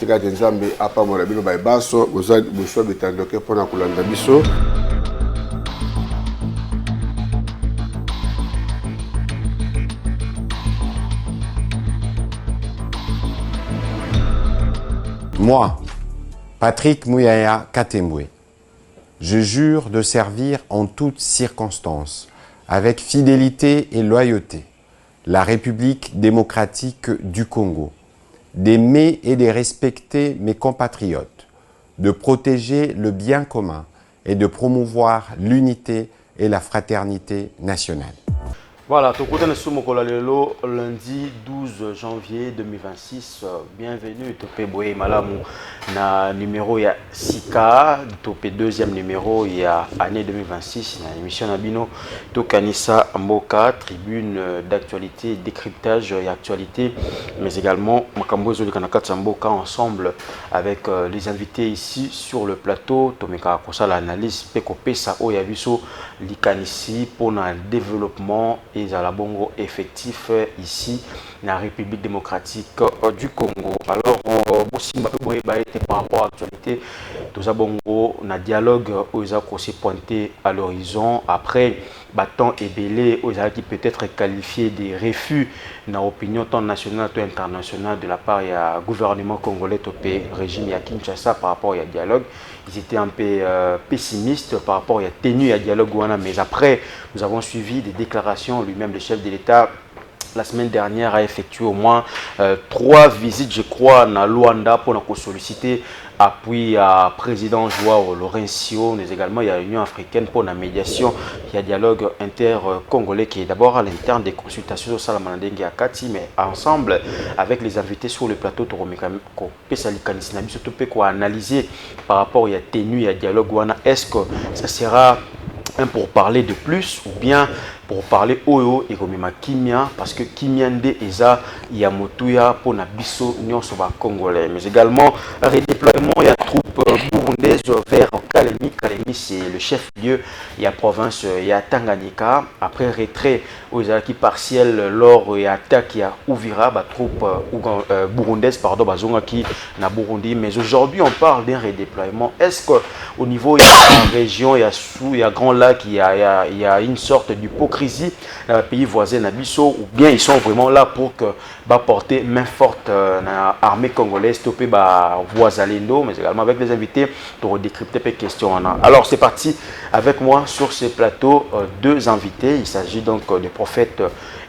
tika nzambe apa mola bino ba baso boza boso betandoke pona kulanda biso. Moi, Patrick Mouyaya Katembwe, je jure de servir en toutes circonstances, avec fidélité et loyauté, la République démocratique du Congo, d'aimer et de respecter mes compatriotes, de protéger le bien commun et de promouvoir l'unité et la fraternité nationale. Voilà, Tokotane Sumokolalelo, lundi 12 janvier 2026. Bienvenue, Topé Boé Malamu, na numéro ya Sika, Topé deuxième numéro ya année 2026, na émission Nabino, Tokanissa Mboka, tribune d'actualité, décryptage et actualité, mais également Makambozo de Kanakatsa Mboka ensemble avec les invités ici sur le plateau. Tomeka Kosa l'analyse, Peko Pesa Oyabiso, Likanisi pour le développement et à la bongo effectif ici dans la République démocratique du Congo. Alors, par rapport à l'actualité, tout ça bongo, na dialogue où ils ont pointé à l'horizon. Après, bâton et belé, où ils qui peut être qualifié de refus dans l'opinion tant nationale que internationale de la part du gouvernement congolais, au régime à Kinshasa par rapport au dialogue. Ils étaient un peu pessimistes par rapport à la tenue à dialogue, mais après, nous avons suivi des déclarations. Lui-même, le chef de l'État, la semaine dernière, a effectué au moins 3 visites, je crois, à Luanda pour nous solliciter appui à président Joao Lourenço, mais également il y a l'Union africaine pour la médiation. Il y a dialogue inter-congolais qui est d'abord à l'interne des consultations au Salamandengue à Kati, mais ensemble avec les invités sur le plateau Toromekako, Pesalikanissinabi, surtout pour analyser par rapport à la tenue à dialogue. Est-ce que ça sera un pour parler de plus ou bien pour parler Oyo et Komima Kimia, parce que Kimiande Eza Yamotuya pour Nabiso Nyonso Congolais, mais également redéploiement il y a troupes burundaises vers Kalemi. Kalemi c'est le chef-lieu, il y a province, il y a Tanganyika. Après retrait aux acquis partiels lors il y a attaque, il y a Ouvira, troupes burundaises pardon, Bazongaki na Burundi. Mais aujourd'hui on parle d'un redéploiement. Est-ce qu'au niveau il y a région, il y a sous, il y a Grand Lac, il y a une sorte d'hypocrisie dans les pays voisins Nabiso, ou bien ils sont vraiment là pour que porter main forte dans l'armée congolaise, stopper Voisalendo, mais également avec les invités pour décrypter les questions. Alors c'est parti avec moi sur ce plateau, 2 invités. Il s'agit donc du prophète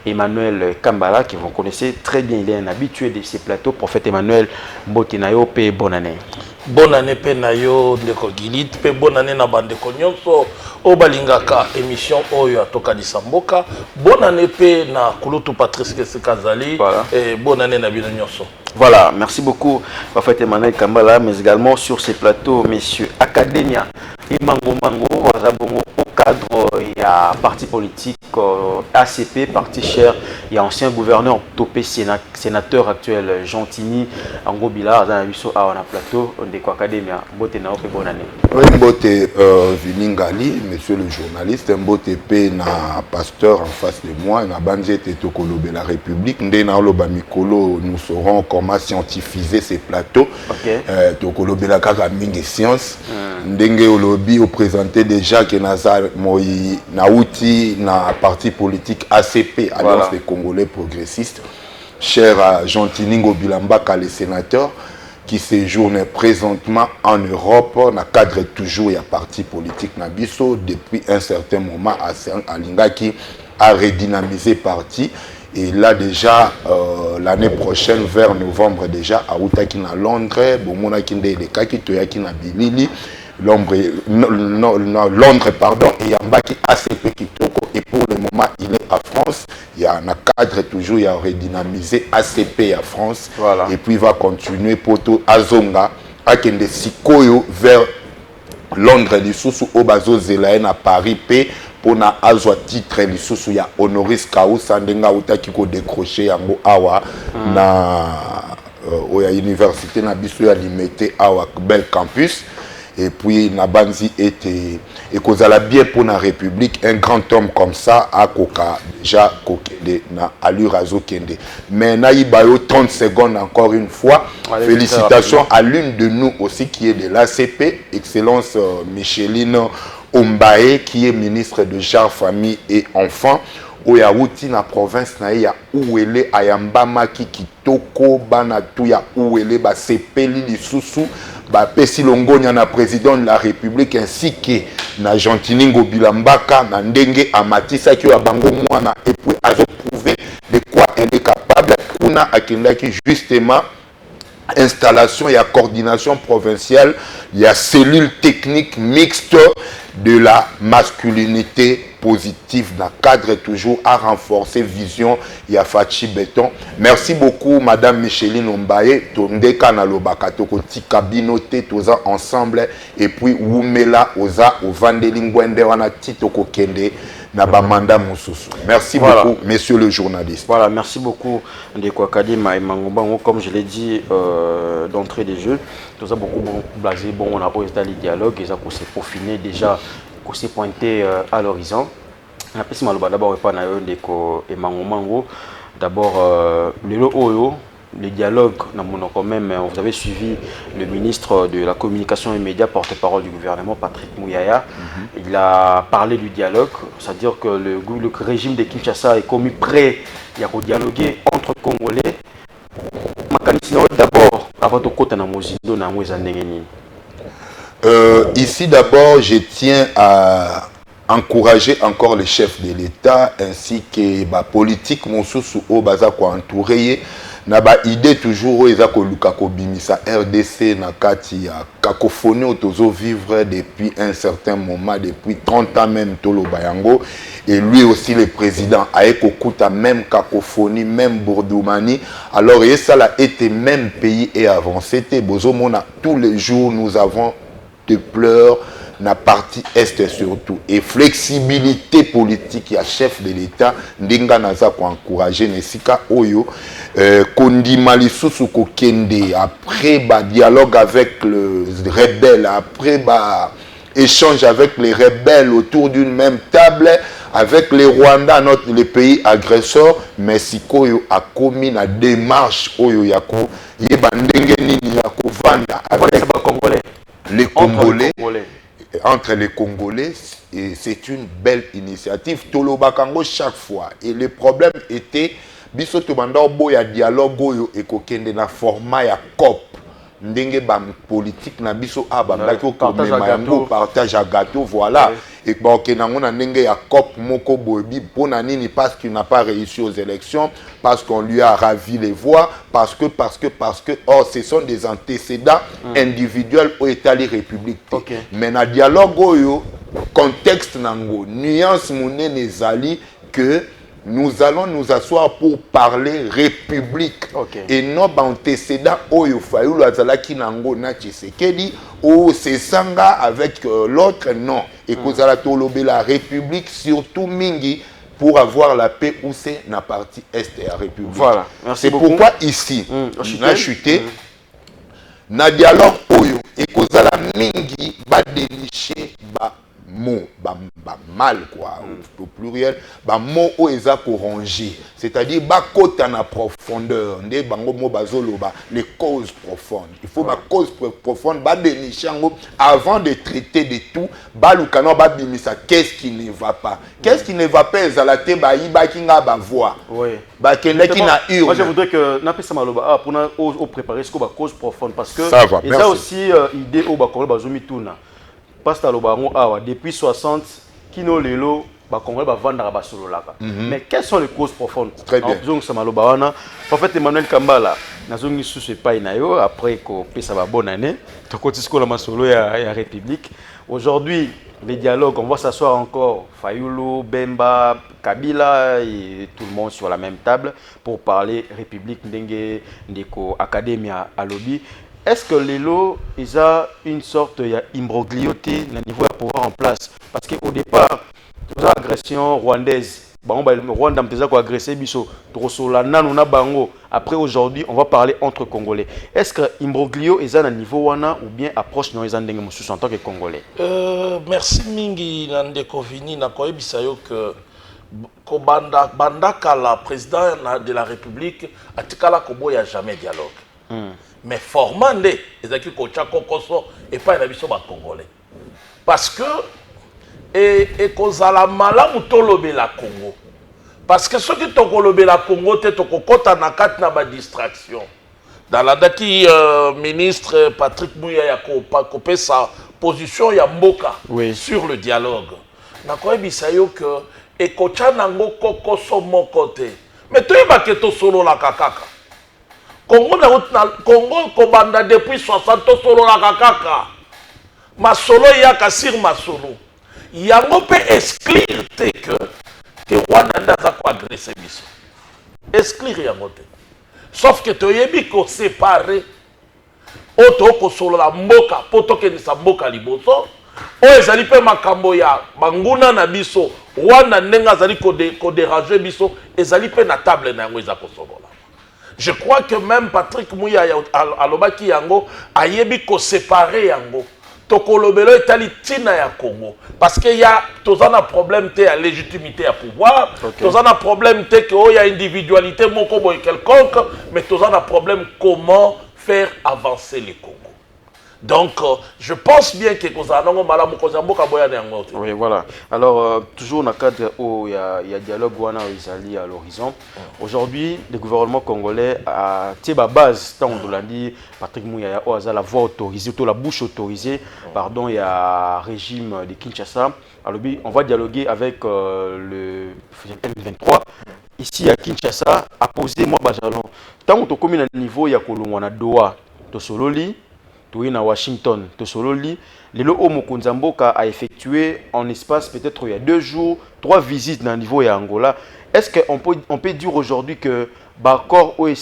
Emmanuel Kambala, qui vous connaissez très bien, il est un habitué de ces plateaux. Prophète Emmanuel Mbotinayo, paix, bonne année. Bonne année Penayo Ndeko Gilit, bonne année na bande Konyonso, Obalingaka émission Oyo Atoka Disamboka, bonne année pe na Kulutu Patrice Kesekazali, voilà. Et bonne année na Bino Nyonso. Voilà, merci beaucoup Prophète Emmanuel Kambala, mais également sur ces plateaux, messieurs Academia, Imango Mango, Wazabongo, au cadre, il y a parti politique, ACP, parti cher, il y a ancien gouverneur topé sénateur actuel, Gentini, Angobila, dans la plateau, de quoi Academia, Mbote na ope bonne année. Oui, Mbote Vilingali, monsieur le journaliste, Mbote P na pasteur en face de moi, na Banjete Tokolobe la République, Ndena Loba Mikolo, nous saurons comment scientifiser ces plateaux. Tokolobe la Kaka Mingi Science, Ndenge Olobi au présenté déjà que Nazar Moi Naouti na parti politique ACP, Alliance des Congolais progressistes, cher Gentini Bilambaka, le sénateur, qui séjourne présentement en Europe, dans le cadre toujours il y a parti politique Nabiso, depuis un certain moment à Lingaki a redynamisé parti. Et là déjà, l'année prochaine, vers novembre déjà, à Outaki na Londres, Bomona Kinde le Kaki, Toyaki na Bilili, Londres, pardon, et Yambaki ACP Kitoko. Et pour le moment, il est à France. Il y a un cadre toujours, il y a redynamisé ACP à France. Voilà. Et puis il va continuer pour tout Azonga, à Kende Sikoyo vers Londres, Lissoussou, Obazo Zelaine à Paris, P. Pour na azwa titre Lissoussou, il y a Honoris Causa, Ndenga Outaki ko décroché Yango Awa, na université na biso ya limité Awa Bel Campus. et puis Nabanzi était et kozala bien pour la République un grand homme comme ça à koka déjà kokende na allure azokende mais naïbayo 30 secondes encore une fois. Allez, félicitations à l'une de nous aussi qui est de l'ACP, excellence Micheline Ombaye, qui est ministre de Genre, Famille et Enfants. Oyawuti na province na ya Ouele Ayambama Kitoko Banatu ya Ouele ba sepeli lisusu ba pesi longonya na président de la République ainsi que na Gentiningo Bilambaka na ndenge amatisa ki ya bango mwana et puis azo prouver de quoi elle est capable kuna akindaki justement installation et coordination provinciale, il y a cellule technique mixte de la masculinité positive dans le cadre toujours à renforcer vision il y a Fachi Béton. Merci beaucoup Madame Micheline Ombaye, Tondeka na lobakato ko tikabino te toza ensemble et puis Wumela oza o vandelingwende wana titoko kende. Merci beaucoup, messieurs le journaliste. Voilà, merci beaucoup, Ndeko Kadima et Mangombango. Comme je l'ai dit d'entrée des jeux, tout ça beaucoup blasé. Bon, on a posé dans les dialogues, et ça qu'on s'est peaufiné déjà, qu'on s'est pointé à l'horizon. D'abord, Ndeko et Mangombango. D'abord, le dialogue, quand même, vous avez suivi le ministre de la Communication et Médias, porte-parole du gouvernement, Patrick Mouyaya. Il a parlé du dialogue, c'est-à-dire que le régime de Kinshasa est commis prêt à dialoguer entre Congolais. D'abord, avant de côté ici, d'abord, je tiens à encourager encore les chefs de l'État ainsi que la politique, mon sous au baza quoi entouré. Na ba idée toujours eza ko luka ko bimisa RDC na kati ya cacophonie otozo vivre depuis un certain moment, depuis 30 ans même tolo bayango, et lui aussi le président a écouté même cacophonie, même bourdoumanie. Alors et ça l'a été même pays et avancé te bozo mona tous les jours nous avons de pleurs na partie est surtout et flexibilité politique ya chef de l'État ndinga naza ko encourager nesika oyo kondima lisusu ko kende après ba dialogue avec les rebelles, après ba échange avec les rebelles autour d'une même table avec les Rwandais, les pays agresseurs, mais sikoyo a commis la démarche oyo yako yeba ndenge nini yako vanda avec les Congolais. Entre les Congolais, et c'est une belle initiative. Tolo Bakango chaque fois. Et le problème était, biso tobanda boya dialogue et kokende na format ya COP. Ndenge bam politique na biso abandaki ko partage à gâteau voilà. Et ba okenango na ndenge ya COP moko boyebi pona nini parce qu'il n'a pas réussi aux élections, parce qu'on lui a ravi les voix, parce que or ce sont des antécédents individuels au État de la République. Mais na dialogue oyo contexte nango nuance monene zali que nous allons nous asseoir pour parler république et non antécédent oyo fayulu azalaki nango na Tshisekedi ou c'est sanga avec l'autre non et kozala tolobe la république surtout mingi pour avoir la paix où c'est na partie est de la république. Voilà. C'est pourquoi ici na chuté na dialogue oyo et kozala mingi ba dénicher ba mot mal quoi au pluriel ba mot o eza corrangé, c'est-à-dire ba kota na profondeur nde bango mo bazoloba les causes profondes. Il faut ba cause profonde ba dénicher avant de traiter de tout ba lukano ba bimisa qu'est-ce qui ne va pas, qu'est-ce qui ne va pas ezalate ba yiba kinga ba voix ba kende ki na urne. Moi je voudrais que na pesa maloba pour na au préparer ce ko ba cause profonde parce que et ça aussi idée au ba ko ba zomituna Pasta Lobaron awa depuis 60 kino lelo ba Congolais ba vendre ba sololaka. Mais quelles sont les causes profondes? Très bien. Donc ça malobawana. En fait Emmanuel Kambala nazongi sous ce pas nayo après ko pesa ba bonne année. To kotisko la masolo ya République. Aujourd'hui les dialogues on va s'asseoir encore Fayulu, Bemba, Kabila et tout le monde sur la même table pour parler République ndenge ndeko Academia à lobby. Est-ce que l'élo, ils ont une sorte d'imbroglioté au niveau de pouvoir en place? Parce qu'au départ, l'agression rwandaise, Rwanda a agressé biso, na bango. Après aujourd'hui, on va parler entre Congolais. Est-ce que imbroglio est à un niveau wana ou bien approche non ezandenge mususu en tant que Congolais? Merci mingi Nandeko Vini na koyebisa yo que bandaka la président de la République atikala kobo ya jamais dialogue. Mais formande ezaki ko chako koso et pas na biso ba Congolais. Parce que et kozala malamu tolobe la Congo. Parce que ceux qui tokolobe la Congo te tokokota na kati na ba distraction. Dans la daki ministre Patrick Muyaya kopé sa position ya mboka sur le dialogue. Na koyebisa yo que ekocha nango kokoso mokote. Mais to yeba ke to solo la kakaka. Congo na Congo kobanda depuis 60 to solo la kakaka. Masolo yaka sur masolo. Yango peut exclure que Rwanda n'a pas agressé biso. Exclure yango te. Sauf que tu yebi ko séparer auto ko solo la mboka poto ke sa mboka liboso. O ezali pe makambo ya banguna na biso. Rwanda nenga zali ko déranger biso ezali pe na table na yango eza ko solola. Je crois que même Patrick Muyaya alobaki yango ayebi ko séparer yango. Tokolobelo etali tina ya Congo parce que y a tozana problème te à légitimité à pouvoir, tozana problème te que y a individualité moko boy quelconque, mais tozana problème comment faire avancer le Congo. Donc je pense bien que kozanongo malamu kozamboka boya na yango. Oui, voilà. Alors toujours dans le cadre où il y a dialogue wana izali à l'horizon. Aujourd'hui, le gouvernement congolais a tieba base tant on l'a dit Patrick Muyaya a la voix autorisée, ou la bouche autorisée, pardon, il y a régime de Kinshasa. Alors on va dialoguer avec le M23 ici à Kinshasa à poser moi bajalon. Tant on commis à niveau il y a Kolongwana Doha, to sololi à Washington, Tosololi, le Mokonza Mboka a effectué en espace peut-être il y a 2 jours, 3 visites dans le niveau de Angola. Est-ce qu'on peut dire aujourd'hui que l'accord a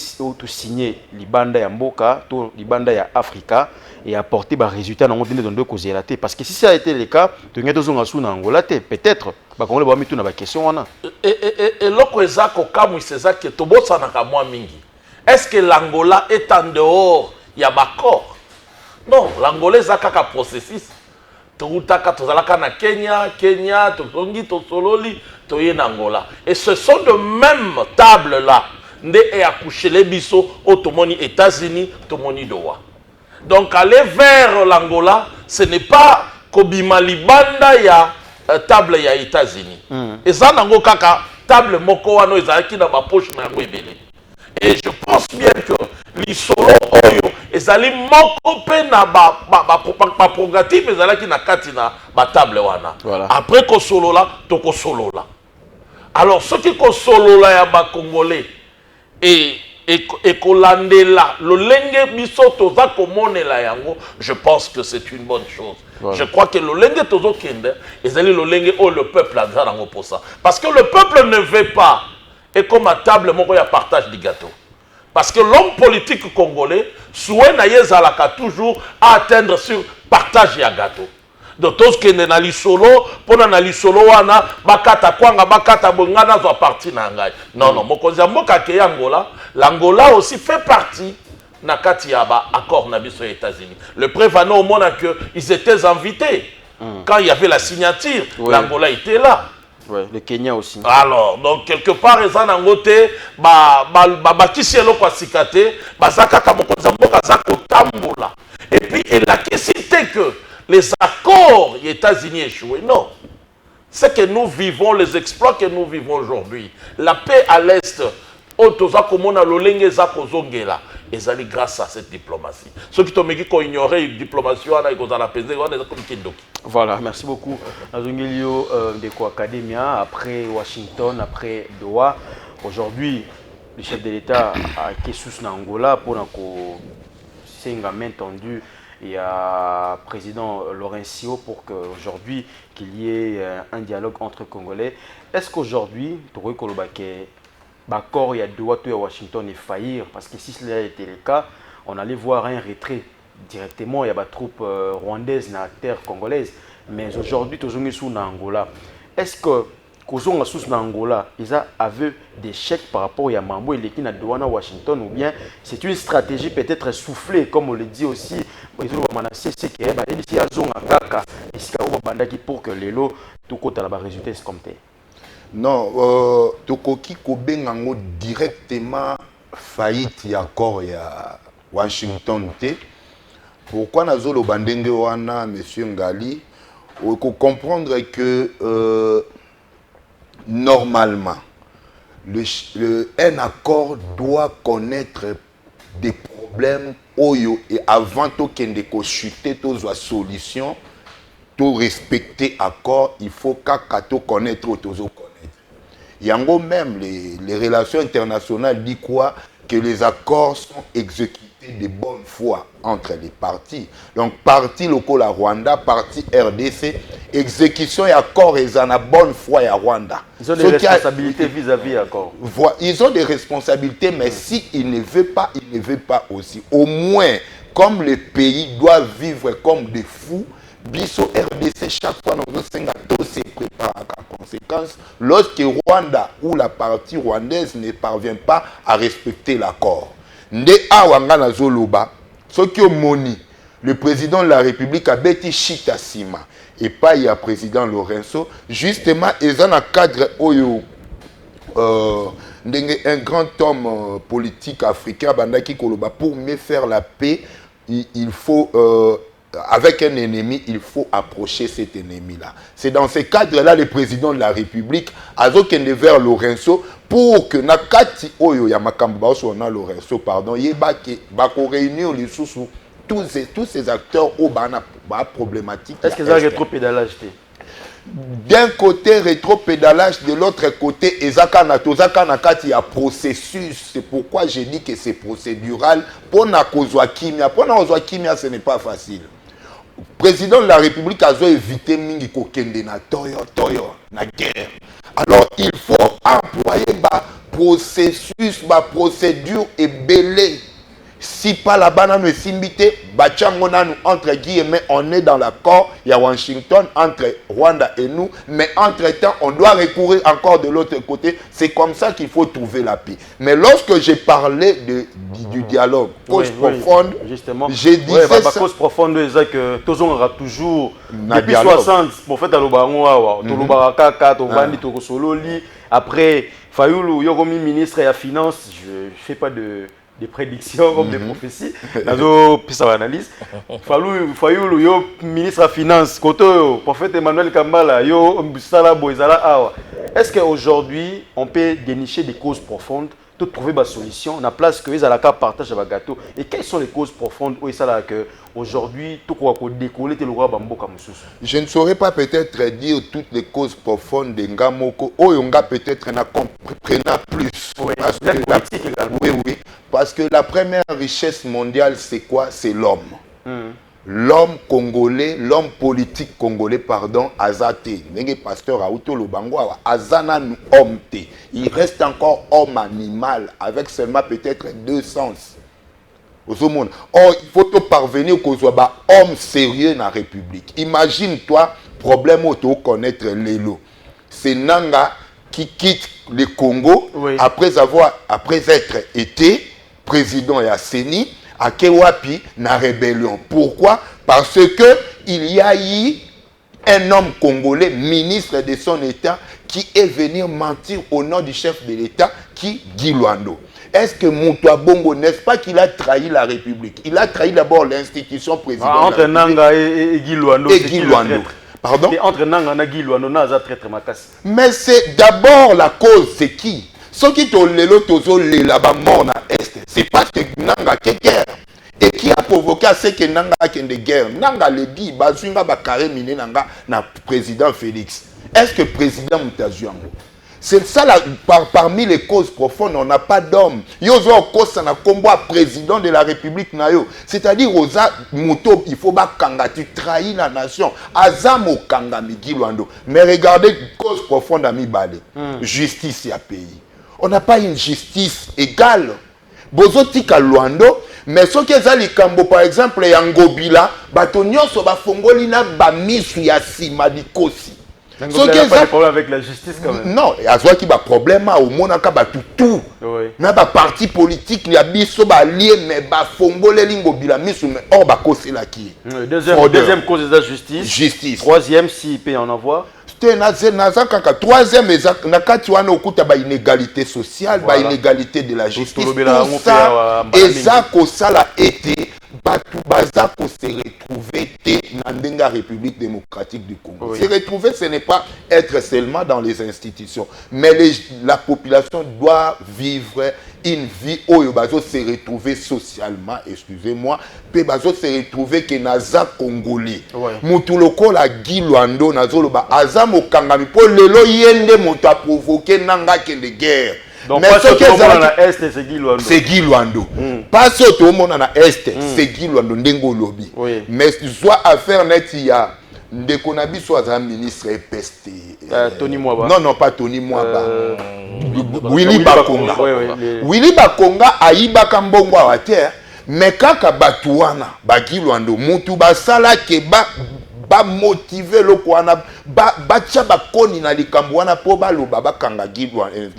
signé l'Ibanda ya Mboka, l'Ibanda ya Africa et apporté des résultats dans le deux causes? Parce que si ça a été le cas, tu as besoin de Angola, peut-être, on va mettre une question. Et l'Okwezako Kamou, c'est ça que tu as mingi. Est-ce que l'Angola est en dehors? Il y a l'accord. Non, l'Angolais a un processus. Tozalaka na Kenya, Tozongi, Tosololi, Toye Angola. Et ce sont de mêmes tables-là. Nde et accouché les biso, Otomoni États-Unis, Tomoni Doha. Donc aller vers l'Angola, ce n'est pas Kobima Libanda ya table ya États-Unis. Et ça nango kaka table moko wano ezalaki na ba poche na yango ebele. Et je pense bien que l'isolo oyo ezali moko pe na ba programmative ezalaki na kati na ba table wana. Voilà. Après ko solola to ko solola. Alors ce qui ko solola ya ba congolais et kolandela lolenge biso toza komonela yango, je pense que c'est une bonne chose. Voilà. Je crois que lolenge tozo kende ezali lolenge o le peuple a zango pour ça. Parce que le peuple ne veut pas et comme à table moko ya partage du gâteau. Parce que l'homme politique congolais souhaite na toujours à atteindre sur partage ya gâteau. Donc tous qui na li solo pour na li solo wana bakata kwanga bakata bongana zo parti na ngai. Non non, mokonzi mboka ke Angola, l'Angola aussi fait partie na kati ya ba accord na biso États-Unis. Le prévano au monde que ils étaient invités. Quand il y avait la signature, l'Angola était là. Ouais, le Kenya aussi. Alors, donc quelque part, ils ont un côté, et puis, il a cité que les accords des États-Unis échoués. Non. C'est que nous vivons, les exploits que nous vivons aujourd'hui. La paix à l'Est, et grâce à cette diplomatie. Ceux qui t'ont dit qu'on ignorait la diplomatie, voilà, merci beaucoup. Nazungilio de Academia, après Washington, après Doha. Aujourd'hui, le chef de l'État a Kessus na Angola pour une main tendue. Il y a le président Laurencio pour qu'aujourd'hui qu'il y ait un dialogue entre Congolais. Est-ce qu'aujourd'hui, tu vois que l'accord il y a Doha et Washington est faillir? Parce que si cela était le cas, on allait voir un retrait directement. Il y a des troupes rwandaises dans la terre congolaise. Mais aujourd'hui, tu es sous Angola. Est-ce que kozonga sous na Angola, ils avaient des chèques par rapport à Mambo et l'équipe na douane à Washington, ou bien c'est une stratégie peut-être soufflée, comme on le dit aussi, c'est que ici à zonga kaka, ici pour que les lots tout côté là-bas résultat escompté. Non, tokoki kobengango directement faillite ya accord ya Washington T. Pourquoi nazolo bandenge wana monsieur Ngali? Il faut comprendre que normalement un accord doit connaître des problèmes oyo et avant to kende ko chuter to zo solution to respecter accord, il faut qu'akato connaître ou tozo connaître. Yango même les relations internationales dit quoi? Que les accords sont exécutés de bonne foi entre les partis. Donc, parti local à Rwanda, parti RDC, exécution et accord, ils ont la bonne foi à Rwanda. Ils ont des responsabilités vis-à-vis accord. Ils ont des responsabilités, mais si ils ne veulent pas, ils ne veulent pas aussi. Au moins, comme les pays doivent vivre comme des fous, Biso RDC, chaque fois, nous se prépare à conséquence. Lorsque Rwanda ou la partie rwandaise ne parvient pas à respecter l'accord. Nde awanga na zoloba, ce qui moni, le président de la République a bêti chita sima et pas il y a président Lorenzo, justement, ils ont un cadre oyo un grand homme politique africain bandaki koloba pour mieux faire la paix, il faut avec un ennemi, il faut approcher cet ennemi-là. C'est dans ce cadre-là, le président de la République a zokende vers Lorenzo pour que nakati oyo ya makambo na Lorenzo pardon, yebaki bako réunir les sous tous ces acteurs au bana problématique. Est-ce que ça rétropédalage? D'un côté rétropédalage, de l'autre côté ezaka nakati ya processus. C'est pourquoi j'ai dit que c'est procédural pour na kozwa kimia. Pour na kozwa kimia, ce n'est pas facile. Président de la République a évité mingi kokende na toyo na guerre. Alors il faut employer processus, procédure et belé. Si pas la banane est simbité, entre guillemets, on est dans l'accord, il y a Washington entre Rwanda et nous, mais entre-temps, on doit recourir encore de l'autre côté. C'est comme ça qu'il faut trouver la paix. Mais lorsque j'ai parlé du dialogue, cause profonde, justement, j'ai dit ça. Cause profonde, c'est que tout le monde aura toujours, depuis 60, pour faire après, Fayoulou, Yogomi, ministre et la finance, je ne fais pas des prédictions comme des prophéties. Nazo pisa analyse. Fayoulou yo ministre de la finance, koto prophète Emmanuel Kambala yo mbusala boizala awa. Est-ce qu'aujourd'hui on peut dénicher des causes profondes, tout trouver des solutions, na place que ils alaka partage ba gâteau et quelles sont les causes profondes où ça là que aujourd'hui tout quoi décoller te lora bamboka mususu. Je ne saurais pas peut-être dire toutes les causes profondes de Ngamoko oyonga peut-être na comprendre plus. Oui, parce que oui. Parce que la première richesse mondiale, c'est quoi? C'est l'homme. L'homme congolais, l'homme politique congolais, pardon, Azate. Nenge pasteur Aouto Lobangwa, Azana nous homme. Il reste encore homme animal, avec seulement peut-être 2 sens. Or, il faut te parvenir qu'au soit homme sérieux dans la République. Imagine-toi, problème où tu connaître l'élo. C'est Nanga qui quitte le Congo après être été président et Asseni à Kewapi na rébellion. Pourquoi? Parce que il y a eu un homme congolais, ministre de son État, qui est venu mentir au nom du chef de l'État, qui Guy Luando. Est-ce que Moutoua Bongo, n'est-ce pas qu'il a trahi la République? Il a trahi d'abord l'institution présidentielle. Entre Nanga et Guy Luando. Et Guy Luando. Pardon? Et entre Nanga et Guy Luando, Naza traître Makas. Mais c'est d'abord la cause, c'est qui? Ce qui te lelo tozo le là-bas mort na est, c'est parce que Nanga qui guerre. Et qui a provoqué à ce que Nanga qui de guerre. Nanga le dit, bazunga ba carré miné Nanga na président Félix. Est-ce que président Moutazuango? C'est ça là, parmi les causes profondes, on n'a pas d'homme. Yozo Kosa na combo président de la République nayo. C'est-à-dire Oza Mouto, il faut pas kanga, tu trahis la nation. Azamo kanga Migi Luando. Mais regardez cause profonde à Mibale. Justice à pays. On n'a pas une justice égale. Bozotika Luando, mais ce qui est Likambo par exemple Yangobila, batonyo so ba fongoli na ba misu ya sima dikosi. il n'y a pas de problème avec la justice quand même. Non, il y a qui a problème au monde tout. Na ba parti politique il y a biso ba lié mais ba fongole lingo bilamisu mais or ba kosé la qui. Deuxième cause de la justice. Justice. Troisième si peut en avoir. Troisième, inégalité sociale, voilà. Inégalité de la justice. Tout ça, et ça, ça a été, ça se retrouver dans la République démocratique du Congo. Se retrouver, ce n'est pas être seulement dans les institutions, mais la population doit vivre une vie où ils se retrouver socialement, excusez-moi, puis se retrouver que naza Congolais. Mutuloko la Gilwando nazoloba azam okangami po lelo yende moto a provoqué nanga que les guerres. Donc mais pas tout le monde na est c'est Gilwando. C'est Gilwando. Pas tout le monde na est c'est Gilwando ndengo lobi. Mais soit affaire net il y a Ndekonabi soit un ministre EPST. Tony Mwaba. Non, pas Tony Mwaba. Willy Bakonga. Willy Bakonga aïba kambongo à terre. Mais kaka batuana, Bagilwando, mutu basala ke ba motiver le kwana, ba tchaba koni na likambo wana po ba lo baba kanga Gilwando,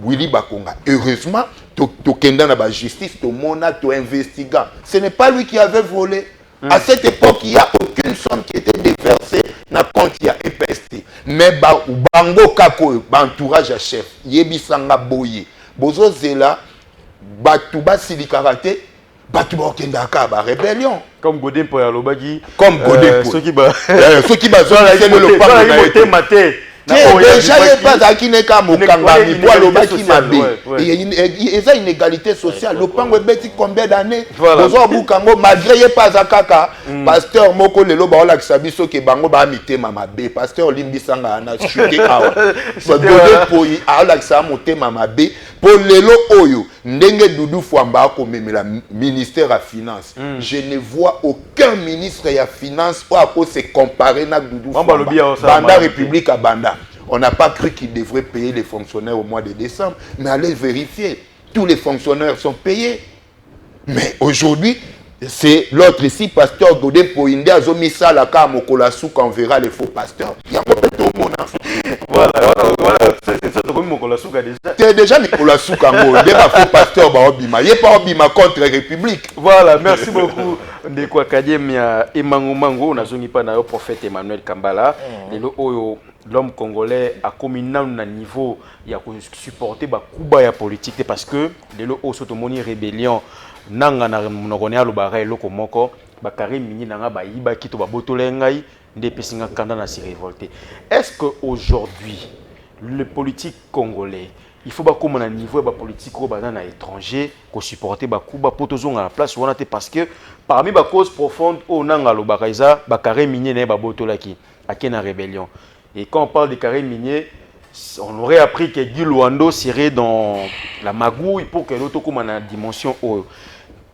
Willy Bakonga. Heureusement, to kenda na ba justice, to mona, to investiga. Ce n'est pas lui qui avait volé. À cette époque, il n'y a aucune somme qui était déversée dans le compte de EPST. Mais bango kako, entourage à chef, yebisanga boye. Bozo zela, batuba silikarate, batuba okendaka ba rébellion. Comme Godin pour Yalobagi. Comme Godin. Ceux qui ba. Ceux qui ba c'est le maté. Déjà, il n'y a pas d'Akineka Mokangami pour Alobaki Mabé. Il y a une égalité sociale. Le pan est combien d'années? Malgré il pas Zakaka, pasteur Moko Lelo Baola Kisabiso qui bango ba mité Mamabe, pasteur Limbisanga ana chuté awa. Godé poyi Aola Kisamote Mamabe pour Lelo Oyo ndenge Doudou Fouamba ko memela ministère à finance. Je ne vois aucun ministre à finance ou à cause se comparer na Doudou Fouamba. Banda République à Banda. On n'a pas cru qu'il devrait payer les fonctionnaires au mois de décembre, mais allez vérifier. Tous les fonctionnaires sont payés. Mais aujourd'hui, c'est l'autre ici, pasteur Godé Poinde, Azomisa Laka Mokolasu, qu'on verra les faux pasteurs. Il y a complètement mon enfant. Voilà, c'est comme Mokolasu déjà. C'est déjà Mokolasu Kango, il y a faux pasteur Baobima. Il n'y a pas Obima contre la République. Voilà, merci beaucoup. Ndekwa Kademia Emango Mango, on a zoni pas na prophète Emmanuel Kambala. L'homme congolais a commis un niveau il a supporté ba kuba ya politique parce que les lo sotomoni rébellion nanga na monokone lo barai loko moko ba kare mini nanga ba yiba kito ba botole ngai nde pesinga kanda na si révolté. Est-ce que aujourd'hui le politique congolais il faut pas comme un niveau ba politique au banana étranger ko supporter ba kuba potozonga la place wana te parce que parmi ba cause profonde o nanga lo baraiza ba kare mini na ba botolaki akena rébellion. Et quand on parle des carrés miniers, on aurait appris que Guy Luando serait dans la magouille pour que l'autre comme en dimension haut.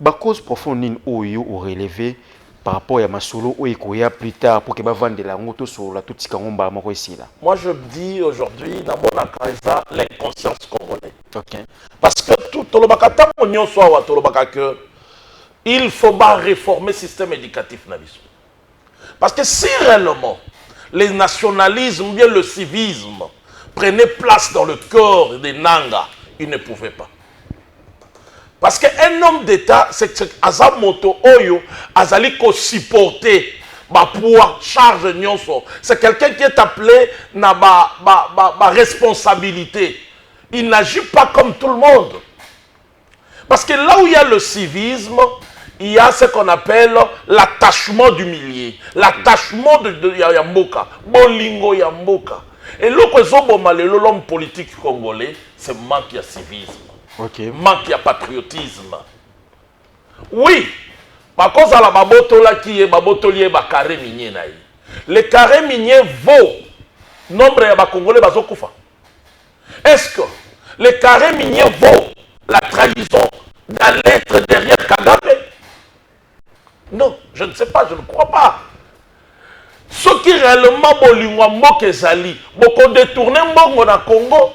La cause profonde au relevé par rapport à Masolo ou Ekoya plus tard pour que va vendre de la moto sur la toute Karomba ici là. Moi je dis aujourd'hui dans mon accueil l'inconscience congolaise. OK. Parce que tout le bakata monyo soit tout le bakaka il faut pas réformer le système éducatif nabiso. Parce que si réellement les nationalismes ou bien le civisme prenaient place dans le corps des Nanga, ils ne pouvaient pas. Parce qu'un homme d'État, c'est Azamoto Oyo, Azali ko supporter ba pouvoir charge nyonso. C'est quelqu'un qui est appelé na ba responsabilité. Il n'agit pas comme tout le monde. Parce que là où il y a le civisme, il y a ce qu'on appelle l'attachement du millier, l'attachement de Yamboka, Bolingo Yamboka. Et l'homme politique congolais, c'est manque de civisme, manque de patriotisme. Oui, par cause de la babotola qui est babotolier carré minier. Le carré minier vaut nombre de Congolais bazokoufa. Est-ce que le carré minier vaut la trahison d'être derrière Kagame? Non, je ne sais pas, je ne crois pas. Ce qui réellement bolingwa mokezali, beaucoup détourné mbongo na Congo.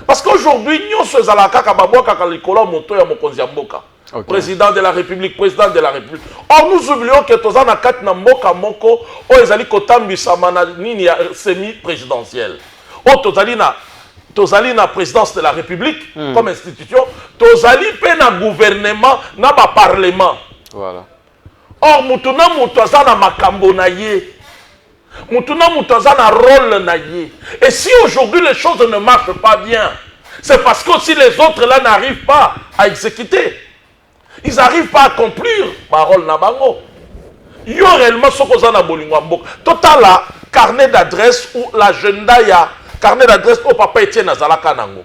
Parce qu'aujourd'hui, nous sommes à la kaka babwa kaka likola moto ya mokonzi ya mboka. Okay. Président de la République, président de la République. Or, nous oublions que tous na kat na mboka moko, o ezali kotambisa mana nini ya semi-présidentielle. O tozali na présidence de la République comme institution, tozali pe na gouvernement, na ba parlement. Voilà. Or, mutuna mutoza na makambo na ye. Mutuna mutoza na rôle na ye. Et si aujourd'hui les choses ne marchent pas bien, c'est parce que si les autres là n'arrivent pas à exécuter, ils n'arrivent pas à accomplir parole na bango. Yo réellement ce qu'on a na bolingo mboka. Total la carnet d'adresse ou l'agenda ya carnet d'adresse au papa Etienne Azalaka nango.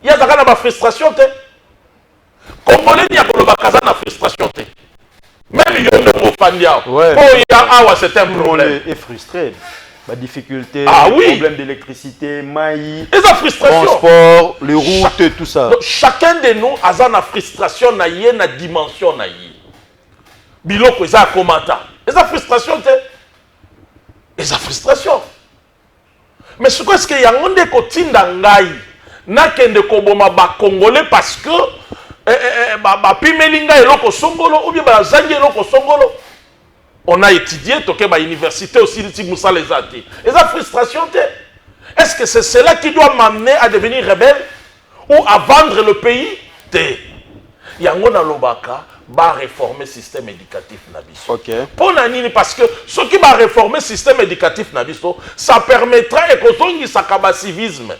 Ya zaka na frustration te. Congolais ni akoloba kaza na frustration te. Même yo ne mofandia. Ouais. Oh ya awa c'est un problème. Est frustré. La difficulté, problème d'électricité, maïs, transport, les routes, tout ça. Donc, chacun de nous a une frustration, une dimension. Biloko, ils ont un commentaire. Ils ont frustration. Ils ont frustration. Mais ce qu'il y a un de côté d'Angaï, n'a qu'un de Koboma Congolais parce que Pimelinga et Loko Songolo, ou bien Zangi et Loko Songolo. On a étudié, à l'université aussi, Moussa les a dit. Et ça, frustration, est-ce que c'est cela qui doit m'amener à devenir rebelle ou à vendre le pays? Yango na lobaka va réformer le système éducatif nabiso. Ok. Parce que ce qui va réformer le système éducatif nabiso, ça permettra de faire un civisme.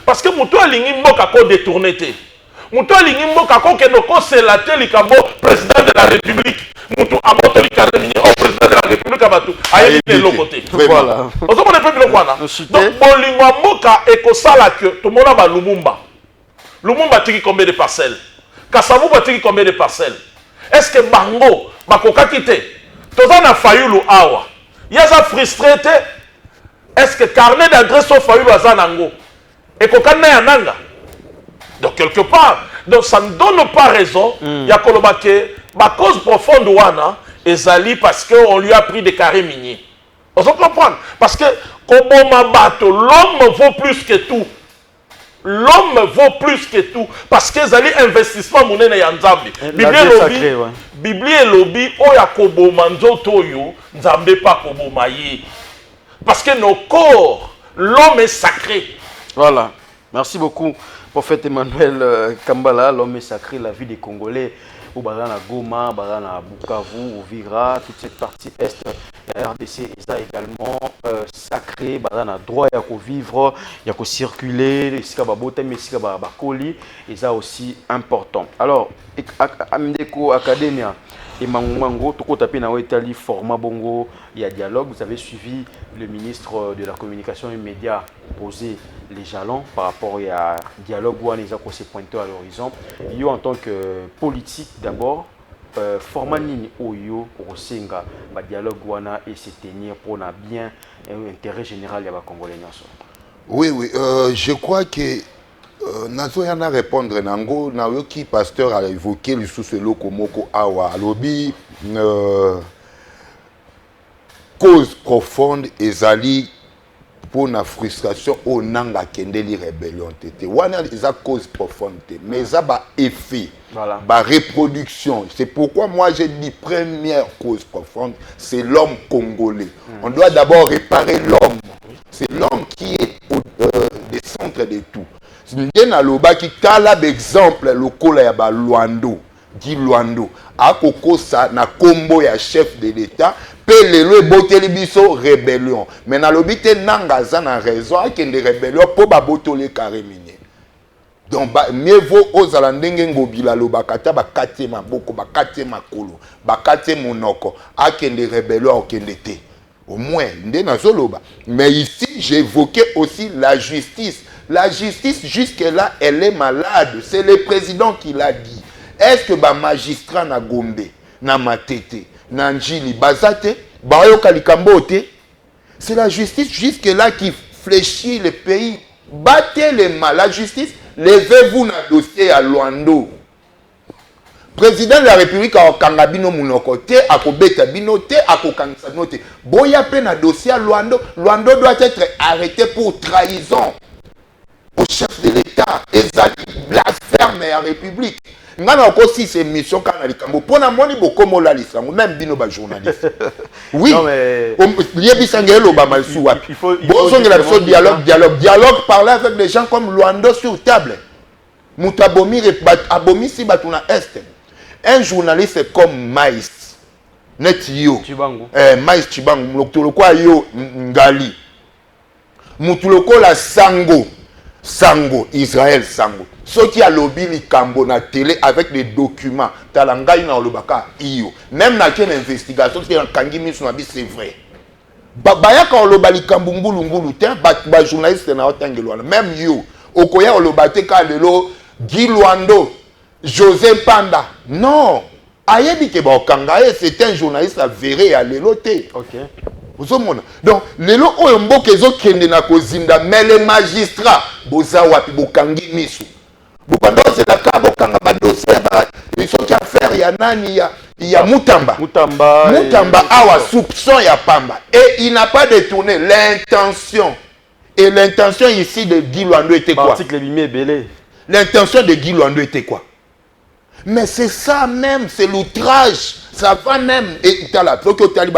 Parce que muto alingi mboka ko détourner te. Muto alingi mboka ko ke no ko selate likambo président de la République. Mutu amoto likaremini au président de la République abatu ayebi le côté. Voilà. Ozo mo nepe biloko wana. Donc bolingo mboka ekosala que to mona ba Lumumba. Lumumba tiki combien de parcelles? Kasavu tiki combien de parcelles? Est-ce que bango bakokaki te? Toza na Fayulu awa. Yaza frustré te? Est-ce que carnet d'adresse au Fayulu azanango? Et kokana yananga? Donc quelque part, donc ça ne donne pas raison. Il y a ma cause profonde wana ezali parce qu'on lui a pris des carrés miniers. On se comprend? Parce que l'homme vaut plus que tout. L'homme vaut plus que tout. Parce que ezali investissement monene ya nzambe. Bibli et lobby oya koboma nzoto yo nzambe pa koboma ye. Parce que nos corps, l'homme est sacré. Voilà. Merci beaucoup. Prophète Emmanuel Kambala, l'homme est sacré, la vie des Congolais, au Barana Goma, Barana Bukavu, au Vira, toute cette partie est de la RDC, ils ont également sacré, Barana droit à vivre, il y a circuler, les Sikababote, mais Sikabakoli, ils ont aussi important. Alors, Amdeko Academia, et Mango, Toko Tapé na Itali, format Bongo, il y a dialogue. Vous avez suivi le ministre de la Communication et des Médias poser les jalons par rapport à dialogue où on s'est pointé à l'horizon. Yo en tant que politique d'abord, format nini oyo osenga ba dialogue wana et se tenir pour na bien intérêt général ya ba Congolais nyoso. Oui, je crois que Nazo yana répondre nango na yoki pasteur a évoqué le sous loko moko awa lobby cause profonde ezali pour la frustration au nanga kendeli rébellion tete wana eza cause profonde mais ça ba effet voilà. Ba reproduction. C'est pourquoi moi j'ai dit première cause profonde c'est l'homme congolais. On doit d'abord réparer l'homme. C'est l'homme qui est au centre de tout. Ndena loba ki kala exemple lokola ya ba Luando Guy Luando akokosa na kombo ya chef de l'état pe lelo boteli biso rébellion mais na lobi te nanga za na raison akende rébellion po ba botole carré minier donc mieux vaut ozala ndenge ngobila loba kata ba kate maboko ba kate makolo ba kate monoko akende rébellion okende te au moins ndena zoloba mais ici j'ai évoqué aussi la justice. La justice, jusque-là, elle est malade. C'est le président qui l'a dit. Est-ce que le magistrat na Gombe, na Matete, na Njili, Bazate, Bayo Kalikambote, c'est la justice jusque-là qui fléchit le pays. Battez les mal. La justice, levez-vous dans le dossier à Luando. Président de la République a Kangabino Munokote, a Kobeta Binote, a Kokansanote. Boya pe na dossier à Luando. Luando doit être arrêté pour trahison. au chef de l'État ezali blasphème ya République. Ngana aussi c'est mission kana likambo pona moni bokomo la lisango même bino ba journaliste. Oui. Non mais liebisangelo ba malsu wapi. Bozongela biso dialogue parler avec des gens comme Luando sur table. Mutabomi abomi si batuna est. Un journaliste comme Maïs net yo Maïs Chibangu mutuloko yo ngali mutuloko la sango Israël sango soki a lobby likambo na télé avec des documents talangai na olobaka iyo même na une investigation qui en kangi miso na bi c'est vrai baya ka oloba likambo ngulu te ba journaliste na otangelwana même yo okoya olobate ka lelo Guy Luando José Panda non ayebi ke ba okangaye c'est un journaliste avéré à l'éloté. OK. Donc lelo oyo mboka ezokende na kozinda mais les magistrats boza wapi bokangi misu bokando c'est la ka bokanga ba dossier ba ils sont à faire ya nani ya Mutamba awa soupçon ya Pamba et il n'a pas détourné l'intention et l'intention ici de Guy Luando était quoi? L'intention de Guy Luando était quoi? Mais c'est ça même, c'est l'outrage. Ça va même. Et tu as la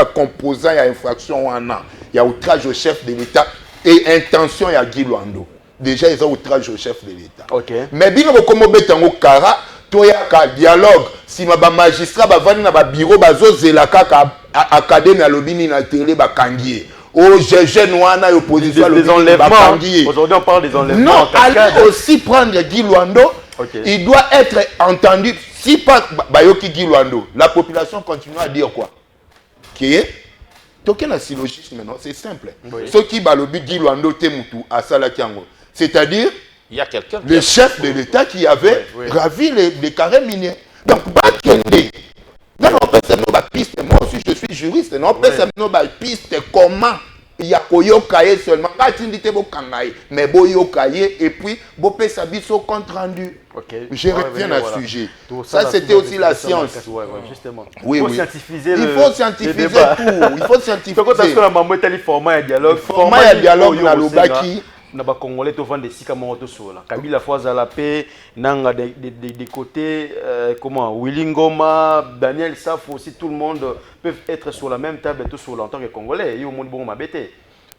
composant, il y a infraction, il y a outrage au chef de l'État et intention, il y a Guy Luando. Déjà, ils ont outrage au chef de l'État. OK. Mais bien, comme on kara, il y a un dialogue. Si ma magistrat va venir dans le bureau, il y a académie à l'obini na télé, kangié. Oh, j'ai noana opposition à l'obini, kangié. Aujourd'hui, on parle des enlèvements. Non, allez aussi prendre Guy Luando. Okay. Il doit être entendu. Si pas Bayoki Guy Luando, la population continue à dire quoi? Qui est token un syllogisme maintenant, c'est simple. Oui. Ce qui balobi Guy Luando Temutu à Salakiango. C'est-à-dire, il y a quelqu'un, le chef de l'État qui avait gravi les carrés miniers. Donc, non, on peut se faire piste. Moi aussi, je suis juriste. Non, on peut se faire piste. Comment? Il y a Koyokaye seulement. Mais Boyokaye et puis Bopé Sabiso compte rendu. Okay. Je reviens à ce sujet. Ça, c'était aussi la science. Justement. Oui, il faut scientifier il faut scientifier tout. Il faut scientifier. Il faut format et dialogue. Format et dialogue dans le Baki. Na ba congolais to vendre sika moto sola Kabila Fwaza la paix nanga des côtés comment Willy Ngoma, Daniel Saf aussi, tout le monde peuvent être sur la même table tout sur en tant que congolais yo monde bon mabete.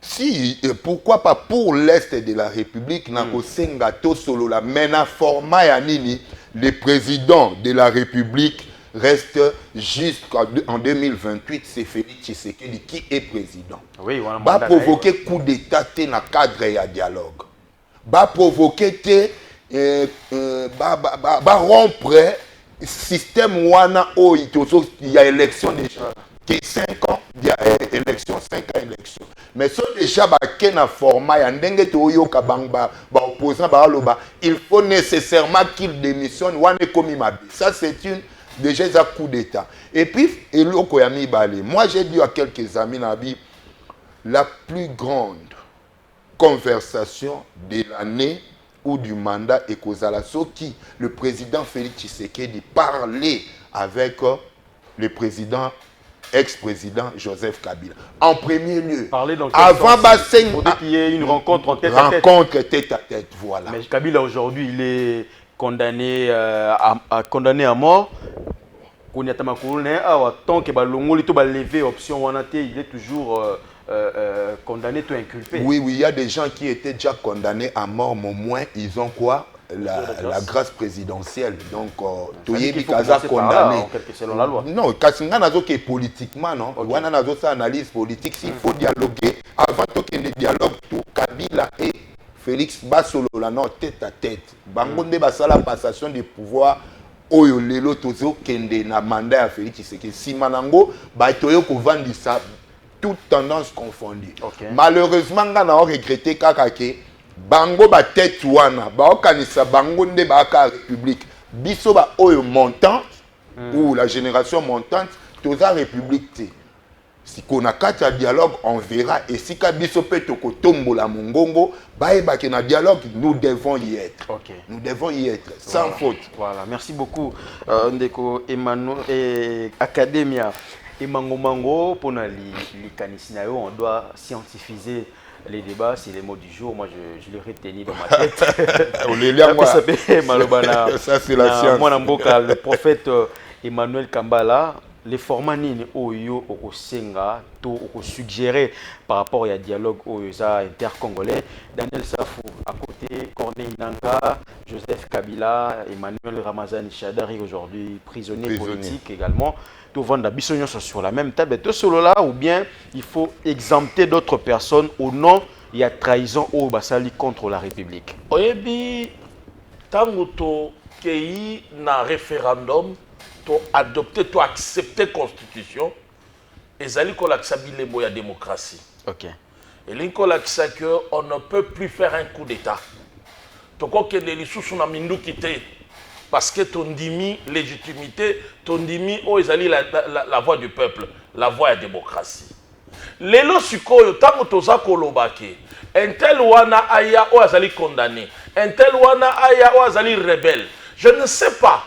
Si pourquoi pas pour l'est de la République na ko senga to solo la mena format ya nini le président de la République reste jusqu'en 2028, c'est Félix Tshisekedi qui est président. Oui, va provoquer coup d'état dans le cadre et dialogue. Va provoquer va rompre le système wana où il y a élection déjà. 5 ans, il y a élection, 5 ans élection. Mais si déjà il y a un format, il faut nécessairement qu'il démissionne. Ça c'est une déjà un coup d'état. Et puis, moi j'ai dit à quelques amis, la plus grande conversation de l'année ou du mandat est qui le président Félix Tshisekedi parlait avec le président, ex-président Joseph Kabila. En premier lieu, avant qu'il y ait une rencontre tête à tête. Voilà. Mais Kabila aujourd'hui, il est condamné à mort. Tant que levé option il est toujours condamné, tout inculpé. Oui, il y a des gens qui étaient déjà condamnés à mort, mais au moins ils ont quoi? La grâce présidentielle. Donc, Toyebi Kaza condamné. Selon la loi. Non, Kassinga n'a pas politiquement, non. On a une analyse politique. S'il faut dialoguer, avant qu'il y ait dialogue, tout Kabila et Félix Basolo, la non, tête à tête. Bangonde Basala, passation des pouvoirs. Oyo lelo tozo kende na mandat ya Félix Tshisekedi. Si manango, ba toyo ko vandisa toute tendance confondue. Okay. Malheureusement, on a regretté que bango ba tête wana ba okanisa bango nde ba ka république biso ba oyo montante ou la génération montante toza république te. Si qu'on a quatre dialogue on verra et si ka biso pe to ko tombola mongongo ba eba ke na dialogue nous devons y être. Okay. Nous devons y être sans faute. Voilà, merci beaucoup Ndeko Emmanuel et Academia et Mango pour na li kanisi na yo on doit scientifier les débats, c'est les mots du jour. Moi, je les retenu dans ma tête. Ça, c'est la science. Moi, le prophète Emmanuel Kambala, les formats nini oyo okosenga to suggérer par rapport à dialogue oyoza intercongolais. Daniel Safou à côté, Corneille Nangaa, Joseph Kabila, Emmanuel Ramazani Shadari aujourd'hui prisonnier politique également. Tout vendre bisognon sur la même table. Tout solo là ou bien il faut exempter d'autres personnes au nom il y a trahison au basali contre la République. Oyebi tango to kei na référendum to adopter, to accepter constitution, et zali kolaksabi le moya démocratie. Ok. Et l'inkolaksa que on ne peut plus faire un coup d'état. Toko kende lisusu na mindu kite parce que ton dimi légitimité, ton dimi oh ezali la voix du peuple, la voix de la démocratie. Lelo sikoyo tango toza kolobake, un tel wana aya o azali condamné, un tel wana aya o azali rebelle. Je ne sais pas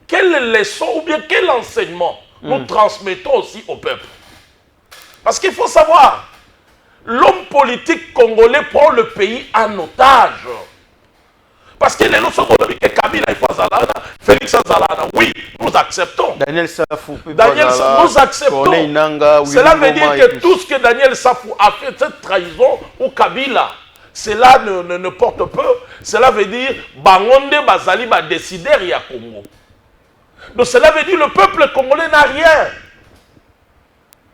quelle leçon ou bien quel enseignement nous transmettons aussi au peuple. Parce qu'il faut savoir, l'homme politique congolais prend le pays en otage. Parce que les notions que Kabila et Fazalana, Félix Azalana, oui, nous acceptons. Daniel Safou, nous acceptons. Cela veut dire que tout ce que Daniel Safou a fait, cette trahison ou Kabila, cela ne porte peu. Cela veut dire Bangonde Bazali va décider à Congo. Donc cela veut dire le peuple congolais n'a rien.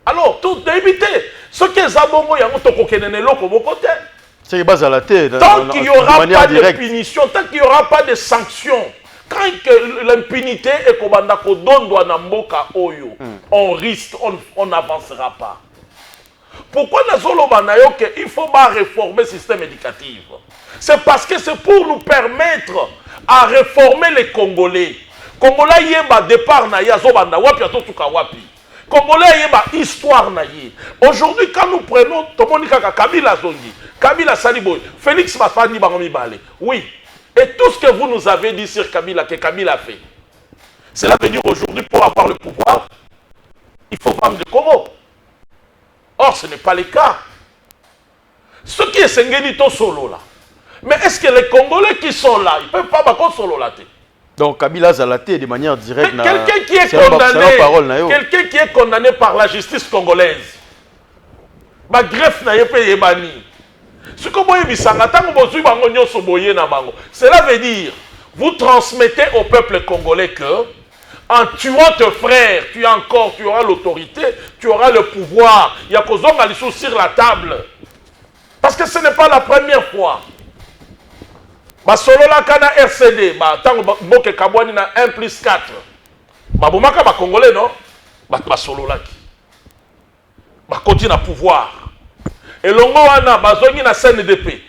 Alors, tout éviter. Ce que Zabongo Yango Tokokenenelo comme côté. C'est base à la tête. Tant qu'il n'y aura pas de punition, tant qu'il n'y aura pas de sanctions, quand l'impunité est comme Namboka Oyo, on risque, on n'avancera pas. Pourquoi il faut pas réformer le système éducatif? C'est parce que c'est pour nous permettre à réformer les Congolais. Congolais yeba départ na ya zobanda wapi atotuka wapi. Congolais yeba histoire na ye. Aujourd'hui quand nous prenons Tomonika Kabila Zongi, Kabila Saliboy, Félix Mafani Bangomi Balé. Oui. Et tout ce que vous nous avez dit sur Kabila que Kabila a fait. Cela veut dire aujourd'hui pour avoir le pouvoir, il faut vendre le Congo. Or ce n'est pas le cas. Ce qui est Sengenito solo là. Mais est-ce que les Congolais qui sont là, ils ne peuvent pas battre solo là? Donc Kabila Zalaté de manière directe. Quelqu'un qui est condamné, quelqu'un qui est condamné par la justice congolaise. Ba greffe na yepe yebani. Ce que vous bisanga tango bozui bango nyoso boye na bango. Cela veut dire vous transmettez au peuple congolais que en tuant tes frères, tu auras l'autorité, tu auras le pouvoir. Il y a kozonga liso sur la table. Parce que ce n'est pas la première fois. Ba solo la kana RCD, ba tango boke kabwani na 1+4. Ba bomaka ba congolais non? Ba solo la ki. Ba continue na pouvoir. Et longo wana bazongi na CNDP.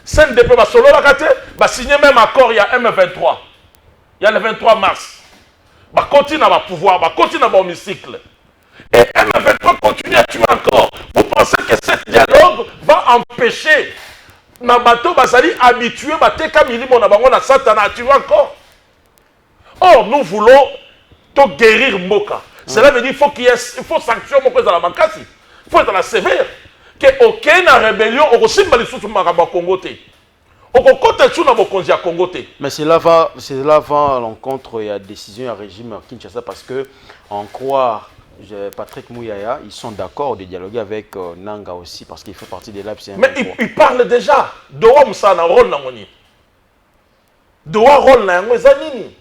CNDP ba solo la kate, ba signé même accord il y a M23. Il y a le 23 mars. Ba continue na pouvoir, ba continue na hémicycle. Et M23 continue à tuer encore. Vous pensez que ce dialogue va empêcher na bateau basali habitué bateka milimo na bango na satana tu vois encore. Or nous voulons te guérir Mboka. Cela veut dire il faut sanction moko za la bankasi. Il faut être la sévère que aucune rébellion au simba lisusu makamba Congo te. Okokota tsu na bokonzi ya Congo te. Mais cela va à l'encontre et à décision à régime à Kinshasa parce que en croire Patrick Mouyaya, ils sont d'accord de dialoguer avec Nanga aussi parce qu'il fait partie des labs. Mais il parle déjà. Doa Moussana, rôle Nangoni. Doa rôle Nangoni.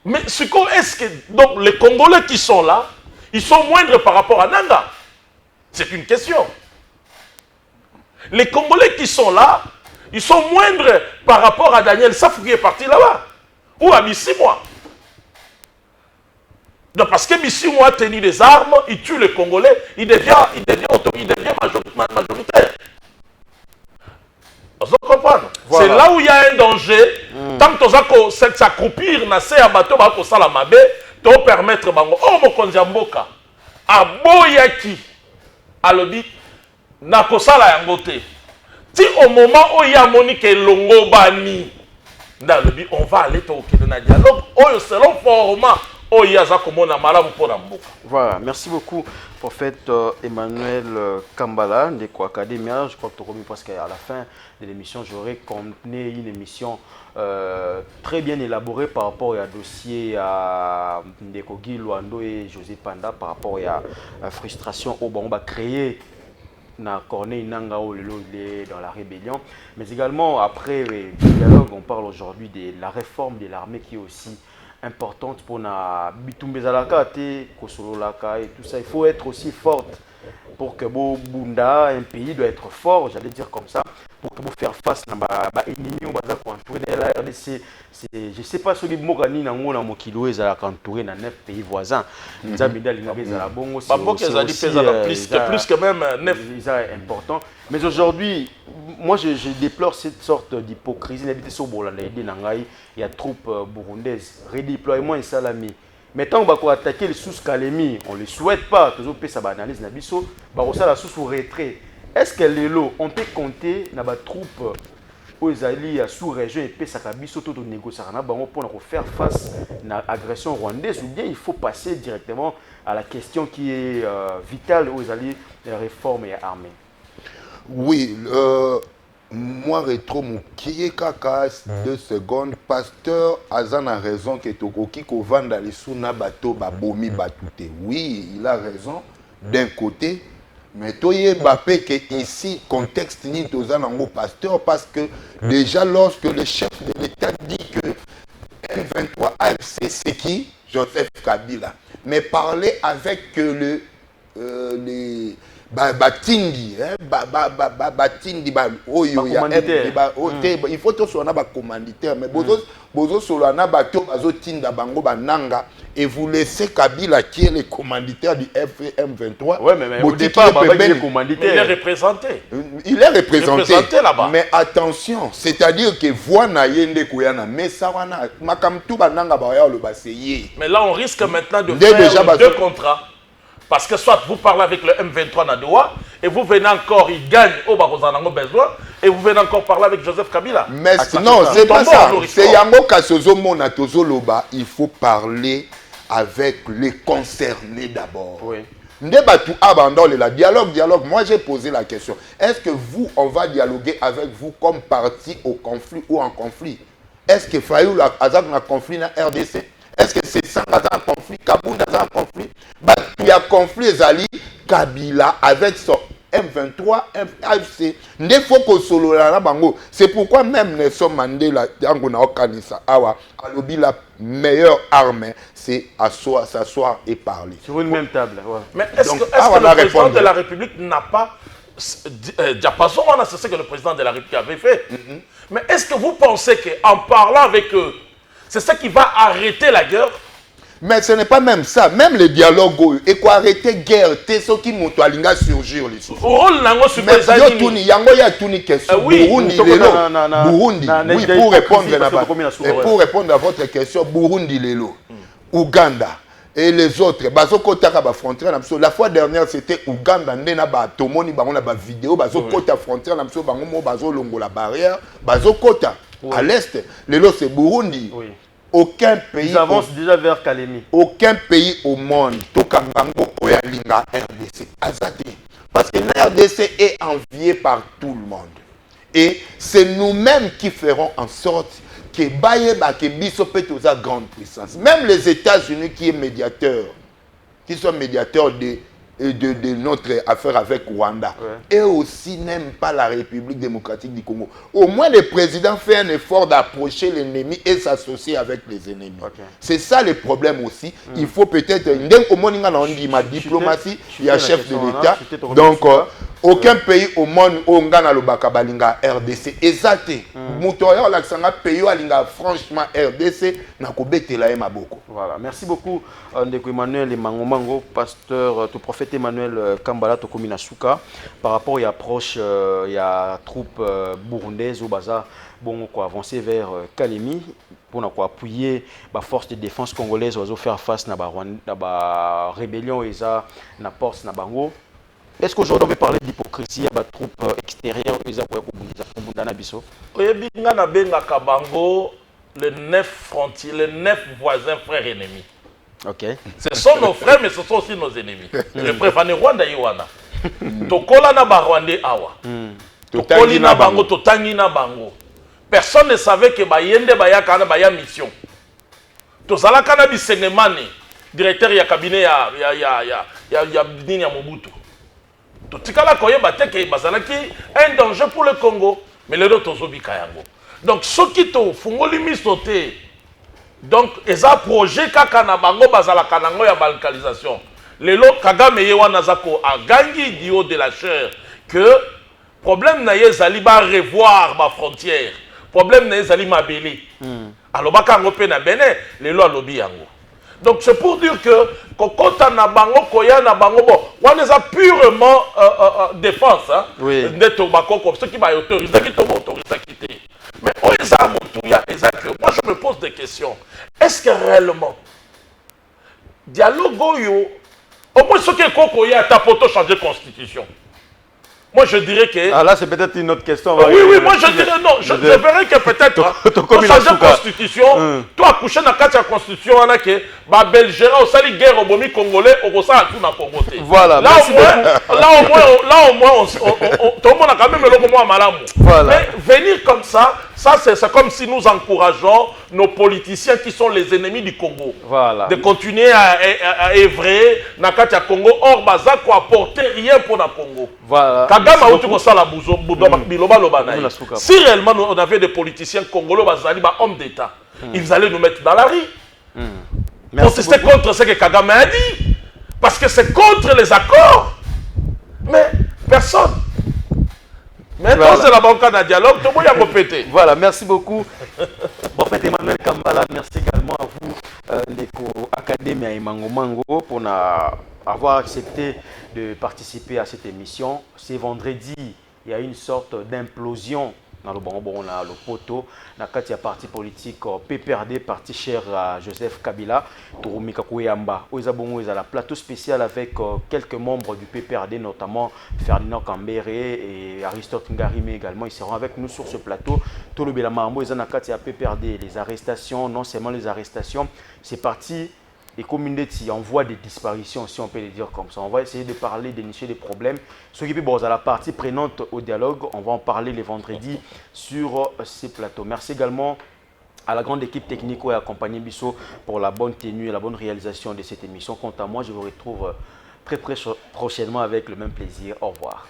Mais est-ce que donc, les Congolais qui sont là, ils sont moindres par rapport à Nanga? C'est une question. Les Congolais qui sont là, ils sont moindres par rapport à Daniel Safou qui est parti là-bas. Ou à Bissimois. Donc parce que Bissimo a tenu des armes, il tue les Congolais, il devient majoritaire. Vous comprenez? Voilà. C'est là où il y a un danger. Tant que tu as s'accroupir, na à bateau, ba ko sala mabe, to permettre bango. Oh mo konzi mboka. Aboyaki. Alobi na ko sala yango te. Si au moment où il y a Monique Longo Bani, on va aller au dialogue. Oh, selon format. Oyaza komona malamu pona mboka. Voilà, merci beaucoup, prophète Emmanuel Kambala, de Academia. Je crois que tu as remis parce qu'à la fin de l'émission, j'aurais contenu une émission très bien élaborée par rapport à dossier à Ndeko Guy Luando et José Panda par rapport à la frustration au on va créer na Corneille Nanga il est dans la rébellion, mais également après le dialogue, on parle aujourd'hui de la réforme de l'armée qui est aussi importante pour na bitumbezalaka te kosololaka et tout ça. Il faut être aussi forte pour que Bunda, un pays doit être fort, j'allais dire comme ça, pour que vous faire face à l'ennemi ou à la RDC. Je ne sais pas si vous avez mokilo entouré dans 9 pays voisins. Plus que même 9. C'est important. Mais aujourd'hui, moi je déplore cette sorte d'hypocrisie. Il y a troupes burundaises, redéploiement et salami. Mais tant qu'on va attaquer les sous-Kalemi, on ne le souhaite pas. Toujours ça analyse na biso, la sous retrait. Est-ce que les lots, on peut compter na ba troupes aux alliés sous-région et puis ça biso tout négocier pour faire face à l'agression rwandaise, ou bien il faut passer directement à la question qui est vitale aux alliés de la réforme et armée. Oui, moi retro mokie kaka 2 secondes. Pasteur Azan a raison que tokoki ko vanda les suna bato babomi batute. Oui, il a raison d'un côté, mais toye bapé que ici contexte ni tozan en pasteur, parce que déjà lorsque le chef de l'État dit que M23 AFC c'est qui? Joseph Kabila, mais parler avec les batindi batindi il faut tout sur un commanditaire, mais bozo sur un bateau bazo tinda bango bananga et vous laissez Kabila qui est le commanditaire du FM23. Ouais, mais au départ il est commanditaire. Il est représenté. Il est représenté là-bas. Mais attention, c'est-à-dire que voix na yende koyana mais ça wana makamtu bananga ba ya le baseye. Mais là on risque maintenant de faire 2 contrats. Parce que soit vous parlez avec le M23 Nadoua et vous venez encore, il gagne au Barozanango besoin et vous venez encore parler avec Joseph Kabila. Mais non, c'est pas ça. C'est Yango Kasozo Monatozo Loba. Il faut parler avec les concernés d'abord. Oui. Dialogue. Moi j'ai posé la question. Est-ce que vous, on va dialoguer avec vous comme parti au conflit ou en conflit? Est-ce que Fayou a un conflit dans la RDC? Est-ce que c'est ça un conflit? Kaboun a un conflit? Il y a conflit Zali Kabila avec son M23, AFC. Il faut que solo la bango. C'est pourquoi même Nelson Mandela, la meilleure arme, c'est s'asseoir et parler. Sur une même table. Ouais. Mais est-ce que le président de la République n'a pas diapason? C'est ce que le président de la République avait fait. Mais est-ce que vous pensez qu'en parlant avec eux, c'est ça qui va arrêter la guerre? Mais ce n'est pas même ça. Même les dialogues, et quoi arrêter guerre, c'est ce qui monte à l'inga surgir les choses. Mais yango ya tuni question. Burundi, oui, pour répondre à votre question, Burundi lelo, Ouganda et les autres, bazokota ka ba frontière na biso. La fois dernière c'était Ouganda ndena ba tomoni bango na ba vidéo bazokota frontière na biso bango mo bazolongo la barrière, bazokota à l'est. Lelo c'est Burundi. Oui. Aucun pays. Ils avancent déjà vers Kalemi. Aucun pays au monde, Tokangango Oyalinga RDC, Azadi. Parce que la RDC est enviée par tout le monde. Et c'est nous-mêmes qui ferons en sorte que Bayeba, que Bissopet aux grande puissance. Même les États-Unis qui sont médiateurs de notre affaire avec Rwanda. Ouais. Et aussi n'aiment pas la République démocratique du Congo. Au moins, le président fait un effort d'approcher l'ennemi et s'associer avec les ennemis. Okay. C'est ça le problème aussi. Il faut peut-être... Ma diplomatie, il y a chef de l'État. Donc, aucun pays au monde où on gagne le Bakabalinga RDC. Exacté. Moutoya, l'accent pays franchement RDC, n'a qu'au beaucoup. Voilà. Merci beaucoup, Ndeko Emmanuel et Mangomango, pasteur, tout prophète Emmanuel Kambala Tokomina Souka, par rapport à l'approche, il y a troupes burundaises au Baza, bon, quoi, avancer vers Kalemi pour appuyer la force de défense congolaise, pour faire face à la rébellion et à la force na bango. Est-ce qu'aujourd'hui on peut parler d'hypocrisie à la troupe extérieure et à Bisso? Les 9 frontières, les 9 voisins frères ennemis. Ok. Ce sont nos frères, mais ce sont aussi nos ennemis. Je préfère les Rwanda Iwana. Tokola na ba Rwandais awa. Tokoli na bango, totangi na bango. Personne ne savait que Bayende Bayaka na Baya mission. Tozalaka na bisengemane, directeur ya cabinet ya Nini ya Mobutu. Totikala koyeba te ke bazalaki un danger pour le Congo, mais le tozobika yango. Donc ce qui to fungoli misote. Donc eza projet kaka na bango bazalaka nango ya balkanisation. Lelo Kagame yewana zako agangi dio de la chair que problème na yezali ba revoir ma frontière. Problème na yezali mabeli. Alobaka ngo pe na bene lelo alobi yango. Donc c'est pour dire que kokota na bango koya na bango bon, on est purement défense hein. Oui. Neto bakoko ceux qui ba autoriser qui to autoriser quitter. Mais moi je me pose des questions. Est-ce que réellement dialogue au moins ce que Koko y a tapoto changer de constitution? Moi je dirais que... Ah là c'est peut-être une autre question. Oui, moi je dirais non. Je verrais que peut-être pour changer de constitution, toi accoucher dans la constitution, on a que Belgéra au sali guerre au bomi congolais, au ça à tout na Congo. Voilà. Là au moins, tout le monde a quand même le moment à Malamou. Voilà. Mais venir comme ça c'est comme si nous encourageons nos politiciens qui sont les ennemis du Congo. Voilà. De continuer à œuvrer dans le Congo. Or, Baza quoi apporter rien pour le Congo. Voilà. Kagame a eu ça la si réellement on avait des politiciens congolais, hommes d'État, ils allaient nous mettre dans la rue. Protester contre ce que Kagame a dit. Parce que c'est contre les accords. Mais personne. Maintenant, voilà. C'est la banque de dialogue, tout le monde a répété. Voilà, merci beaucoup. Bon, fait, Emmanuel Kambala, merci également à vous, l'éco-académie à Imango Mango, pour avoir accepté de participer à cette émission. C'est vendredi, il y a une sorte d'implosion dans le bon, on a le poteau, dans le parti politique PPRD, parti cher à Joseph Kabila, Tourumika Kouyamba. Ils ont la plateau spécial avec quelques membres du PPRD, notamment Ferdinand Kambéré et Aristote Ngarime également. Ils seront avec nous sur ce plateau. Tout le Bélamambo, ils ont la PPRD, les arrestations, non seulement les arrestations, c'est parti. Les communautés envoient des disparitions, si on peut les dire comme ça. On va essayer de parler, d'énicher des problèmes. Ceux qui sont à la partie prenante au dialogue, on va en parler les vendredis sur ces plateaux. Merci également à la grande équipe technique qui a accompagné Bissot pour la bonne tenue et la bonne réalisation de cette émission. Quant à moi, je vous retrouve très prochainement avec le même plaisir. Au revoir.